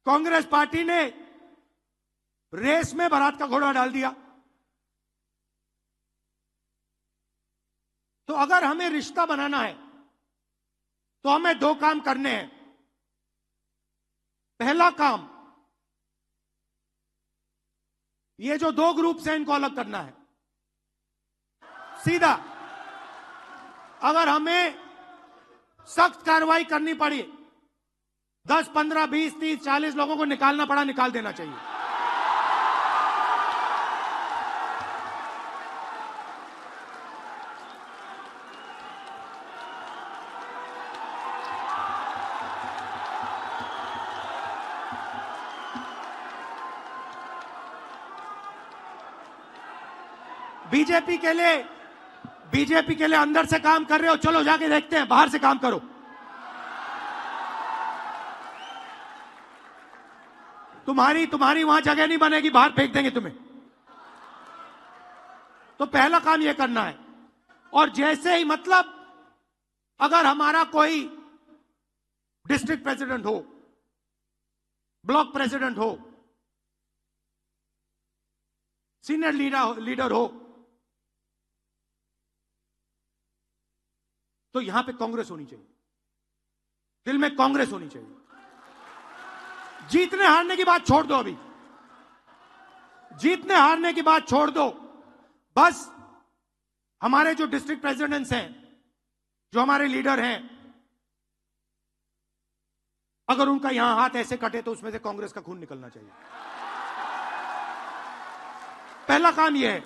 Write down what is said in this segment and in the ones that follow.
Congress party ने race में बारात का घोड़ा डाल दिया। तो अगर हमें रिश्ता बनाना है तो हमें दो काम करने हैं। पहला काम, ये जो दो ग्रुप हैं इनको अलग करना है सीधा। अगर हमें सख्त कार्रवाई करनी पड़ी, 10, 15, 20, 30, 40 लोगों को निकालना पड़ा, निकाल देना चाहिए। बीजेपी के लिए अंदर से काम कर रहे हो, चलो जाके देखते हैं, बाहर से काम करो। तुम्हारी वहां जगह नहीं बनेगी, बाहर फेंक देंगे तुम्हें। तो पहला काम यह करना है। और जैसे ही, मतलब अगर हमारा कोई डिस्ट्रिक्ट प्रेसिडेंट हो, ब्लॉक प्रेसिडेंट हो, सीनियर लीडर हो, तो यहां पे कांग्रेस होनी चाहिए, दिल में कांग्रेस होनी चाहिए। जीतने हारने की बात छोड़ दो, अभी जीतने हारने की बात छोड़ दो। बस हमारे जो डिस्ट्रिक्ट प्रेसिडेंट्स हैं, जो हमारे लीडर हैं, अगर उनका यहां हाथ ऐसे कटे तो उसमें से कांग्रेस का खून निकलना चाहिए। पहला काम यह है।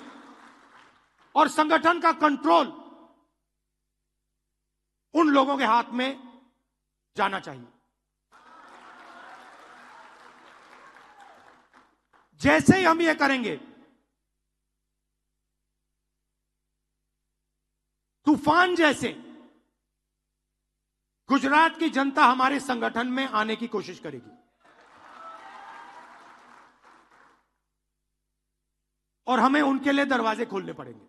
और संगठन का कंट्रोल उन लोगों के हाथ में जाना चाहिए। जैसे ही हम ये करेंगे, तूफान जैसे गुजरात की जनता हमारे संगठन में आने की कोशिश करेगी। और हमें उनके लिए दरवाजे खोलने पड़ेंगे।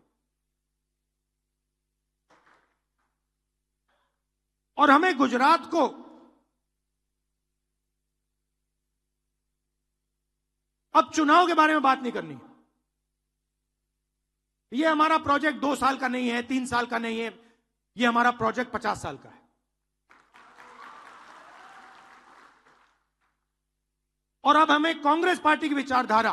और हमें गुजरात को अब चुनाव के बारे में बात नहीं करनी। यह हमारा प्रोजेक्ट 2 साल का नहीं है, 3 साल का नहीं है, यह हमारा प्रोजेक्ट 50 साल का है। और अब हमें कांग्रेस पार्टी की विचारधारा,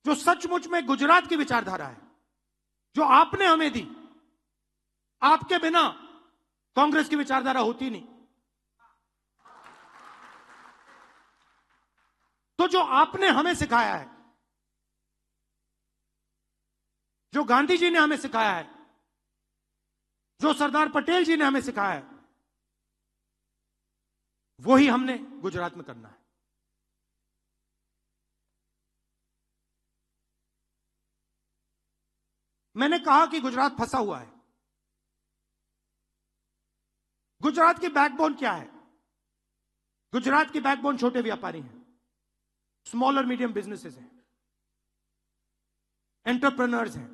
जो सचमुच में गुजरात की विचारधारा है, जो आपने हमें दी, आपके बिना कांग्रेस की विचारधारा होती नहीं। तो जो आपने हमें सिखाया है, जो गांधी जी ने हमें सिखाया है, जो सरदार पटेल जी ने हमें सिखाया है, वही हमने गुजरात में करना है। मैंने कहा कि गुजरात फंसा हुआ है। गुजरात की बैकबोन क्या है? गुजरात की बैकबोन छोटे व्यापारी हैं, स्मॉल और मीडियम बिजनेसेस हैं, एंटरप्रेन्योर्स हैं।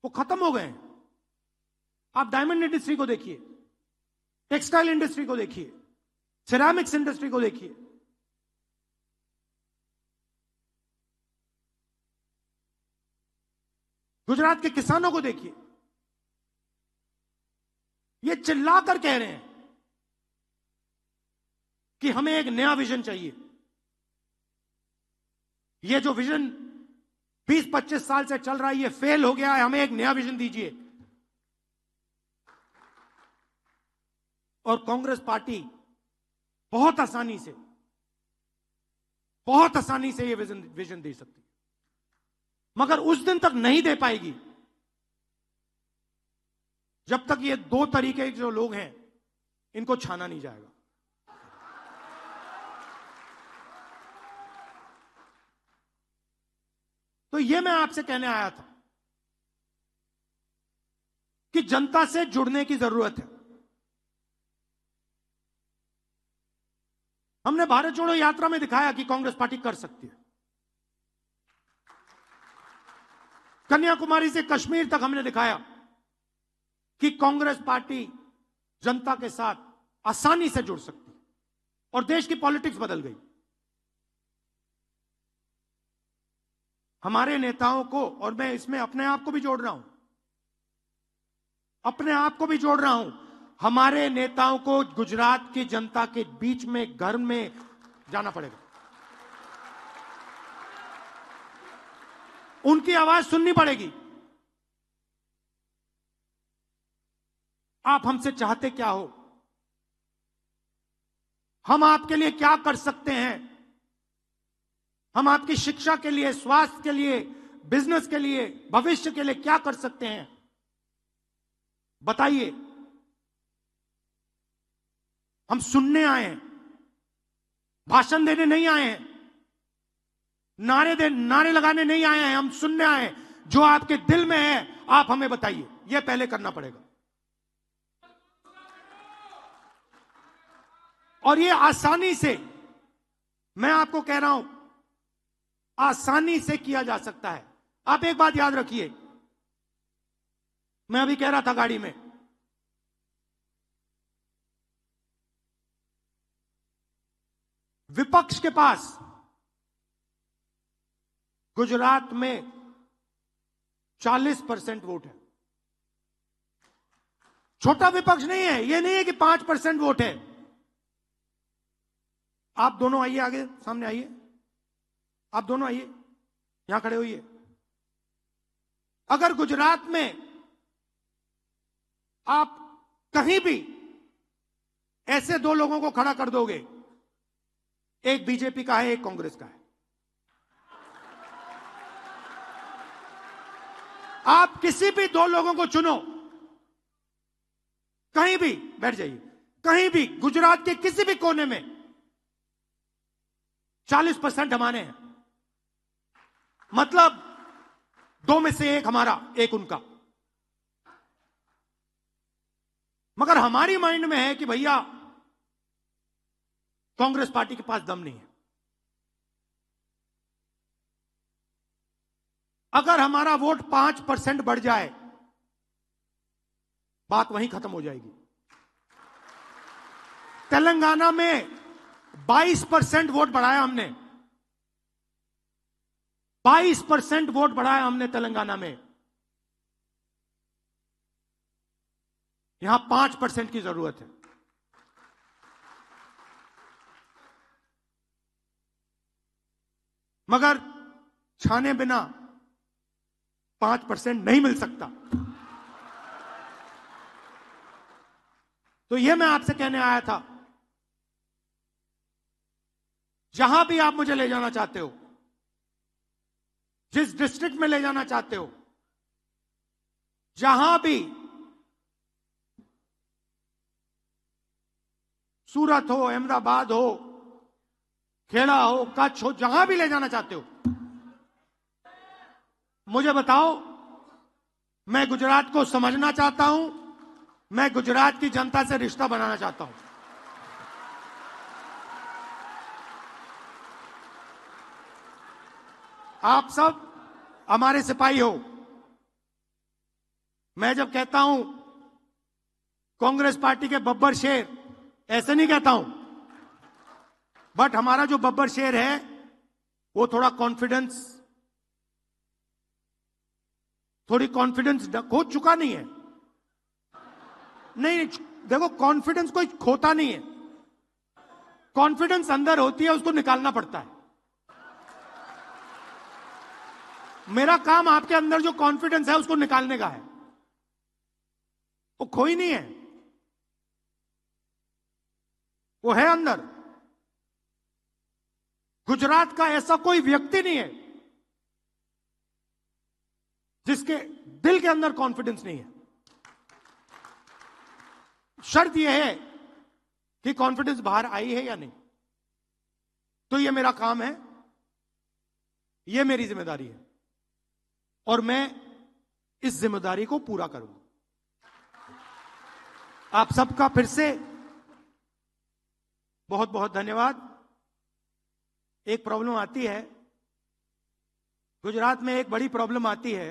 वो खत्म हो गए हैं। आप डायमंड इंडस्ट्री को देखिए, टेक्सटाइल इंडस्ट्री को देखिए, सिरेमिक्स इंडस्ट्री को देखिए। गुजरात के किसानों को देखिए। ये चिल्लाकर कह रहे हैं कि हमें एक नया विजन चाहिए। ये जो विजन 20-25 साल से चल रहा है, ये फेल हो गया है, हमें एक नया विजन दीजिए। और कांग्रेस पार्टी बहुत आसानी से ये विजन दे सकती है, मगर उस दिन तक नहीं दे पाएगी जब तक ये 2 तरीके के जो लोग हैं इनको छाना नहीं जाएगा। तो ये मैं आपसे कहने आया था कि जनता से जुड़ने की जरूरत है। हमने भारत जोड़ो यात्रा में दिखाया कि कांग्रेस पार्टी कर सकती है। कन्याकुमारी से कश्मीर तक हमने दिखाया कि कांग्रेस पार्टी जनता के साथ आसानी से जुड़ सकती और देश की पॉलिटिक्स बदल गई। हमारे नेताओं को, और मैं इसमें अपने आप को भी जोड़ रहा हूं, अपने आप को भी जोड़ रहा हूं, हमारे नेताओं को गुजरात की जनता के बीच में, घर में जाना पड़ेगा, उनकी आवाज सुननी पड़ेगी। आप हमसे चाहते क्या हो, हम आपके लिए क्या कर सकते हैं, हम आपकी शिक्षा के लिए, स्वास्थ्य के लिए, बिजनेस के लिए, भविष्य के लिए क्या कर सकते हैं, बताइए। हम सुनने आए हैं, भाषण देने नहीं आए हैं, नारे लगाने नहीं आए हैं, हम सुनने आए हैं। जो आपके दिल में है आप हमें बताइए, यह पहले करना पड़ेगा। और ये आसानी से, मैं आपको कह रहा हूं, आसानी से किया जा सकता है। आप एक बात याद रखिए, मैं अभी कह रहा था गाड़ी में, विपक्ष के पास गुजरात में 40% वोट है। छोटा विपक्ष नहीं है, यह नहीं है कि 5% वोट है। आप दोनों आइए, आगे सामने आइए, आप दोनों आइए, यहां खड़े होइए। अगर गुजरात में आप कहीं भी ऐसे दो लोगों को खड़ा कर दोगे, एक बीजेपी का है, एक कांग्रेस का है, आप किसी भी दो लोगों को चुनो, कहीं भी बैठ जाइए, कहीं भी गुजरात के किसी भी कोने में 40% हमारे हैं, मतलब दो में से एक हमारा, एक उनका। मगर हमारी माइंड में है कि भैया कांग्रेस पार्टी के पास दम नहीं है। अगर हमारा वोट 5% बढ़ जाए, बात वहीं खत्म हो जाएगी। तेलंगाना में 22% वोट बढ़ाया हमने, 22% वोट बढ़ाया हमने तेलंगाना में। यहां 5% की जरूरत है। मगर छाने बिना 5% नहीं मिल सकता। तो यह मैं आपसे कहने आया था, जहां भी आप मुझे ले जाना चाहते हो, जिस डिस्ट्रिक्ट में ले जाना चाहते हो, जहां भी, सूरत हो, अहमदाबाद हो, खेड़ा हो, कच्छ हो, जहां भी ले जाना चाहते हो, मुझे बताओ। मैं गुजरात को समझना चाहता हूं, मैं गुजरात की जनता से रिश्ता बनाना चाहता हूं। आप सब हमारे सिपाही हो। मैं जब कहता हूं कांग्रेस पार्टी के बब्बर शेर, ऐसे नहीं कहता हूं, बट हमारा जो बब्बर शेर है वो थोड़ी कॉन्फिडेंस खो चुका नहीं है। नहीं, देखो, कॉन्फिडेंस कोई खोता नहीं है, कॉन्फिडेंस अंदर होती है, उसको निकालना पड़ता है। मेरा काम आपके अंदर जो कॉन्फिडेंस है उसको निकालने का है, वो खोई नहीं है, वो है अंदर। गुजरात का ऐसा कोई व्यक्ति नहीं है जिसके दिल के अंदर कॉन्फिडेंस नहीं है। शर्त यह है कि कॉन्फिडेंस बाहर आई है या नहीं। तो यह मेरा काम है, यह मेरी जिम्मेदारी है, और मैं इस जिम्मेदारी को पूरा करूंगा। आप सबका फिर से बहुत बहुत धन्यवाद। एक प्रॉब्लम आती है गुजरात में, एक बड़ी प्रॉब्लम आती है,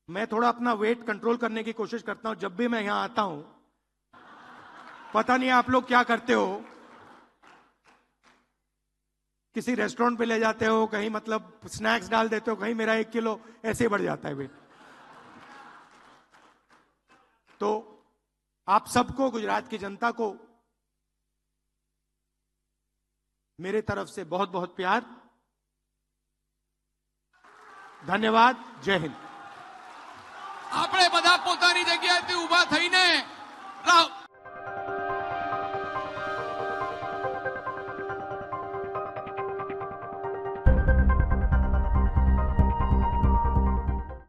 मैं थोड़ा अपना वेट कंट्रोल करने की कोशिश करता हूं जब भी मैं यहां आता हूं। पता नहीं आप लोग क्या करते हो, किसी रेस्टोरेंट पे ले जाते हो, कहीं मतलब स्नैक्स डाल देते हो, कहीं मेरा 1 किलो ऐसे ही बढ़ जाता है वेट। तो आप सबको, गुजरात की जनता को मेरे तरफ से बहुत बहुत प्यार, धन्यवाद, जय हिंद।